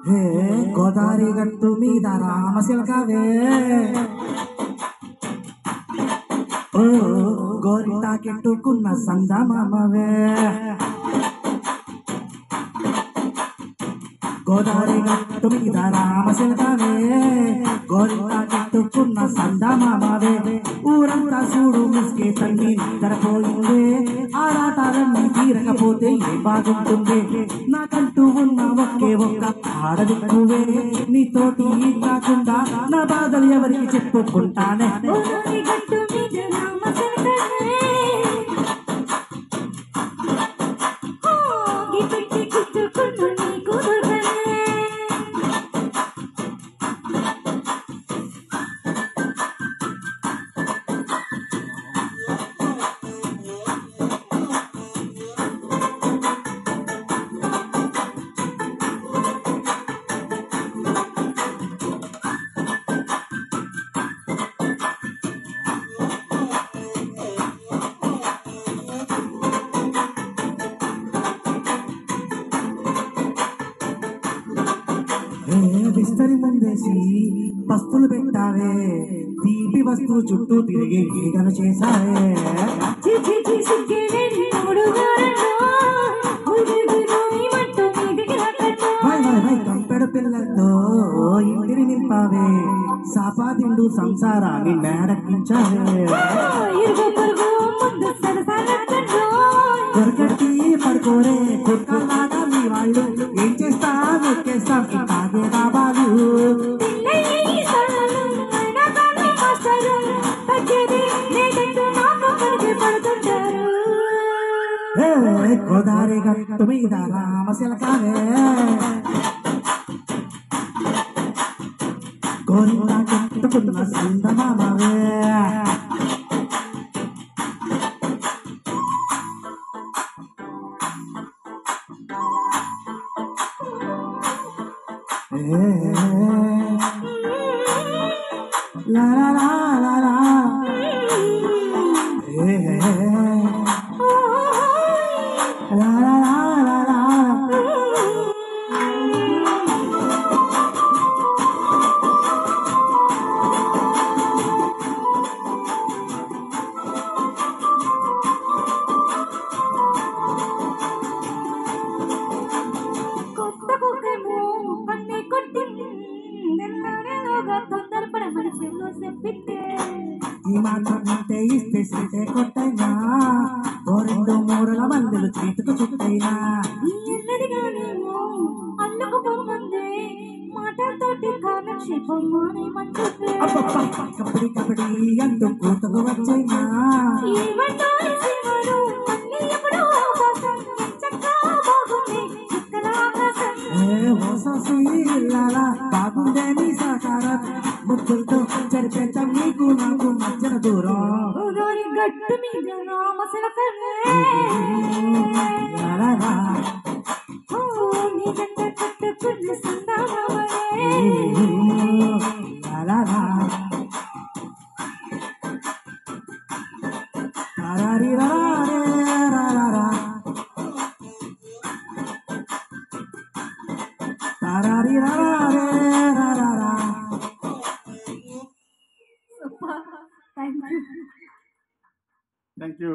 హే గోదారి గట్టు మీద రామశిలకవే ఓ గోరిటాకెట్టుకున్న సందమామవే గోదారి గట్టు మీద రామశిలకవే గోరిటాకెట్టుకున్న సందమామవే ఊరంతా చూడు ముసుకే తల్లి నిద్రపోయిందే ఆరాటాలన్నీ తీరకపోతే ఏ బాగుంటుంది నాకంటూ ఉన్న ఒకే ఒక్క ఆడదిక్కువే నీతోటి కాకుండా నా బాధలు ఎవరికి చెప్పుకుంటానే బిస్తరి ముందేసి పస్తులు పెట్టావే తీపి వస్తువు చుట్టూ తిరిగి ఈగలు చేశావే కంపెడ పిల్లలతో ఇంటిని నింపావే సాపాదిండు సంసారాన్ని మేడక్కించావే దొరకట్టి పడుకోరే కుక్కలాగా మీ వాళ్ళు ఏం చేస్తా నొక్కేస్తాం తాగే బాబాలు గోదారి గట్టు మీద రామశిలకవే గోరిందా కట్టుకున్న సందమామవే la la la la la la la la la ఈ మాత్రం ఉంటే ఇస్తే సీటే కొట్టైనా ఓ రెండు మూరల మందులు చేతుకు చుట్టైనా కబడి కబడి అంటూ కూతకు వచ్చైనా బాగుందే నీ సాకారం ముద్దులతో జరిపేద్దాం నీకు నాకు మధ్యన దూరం గట్టు మీద రామశిలకవే కట్టుకున్న సందమామవే Thank you.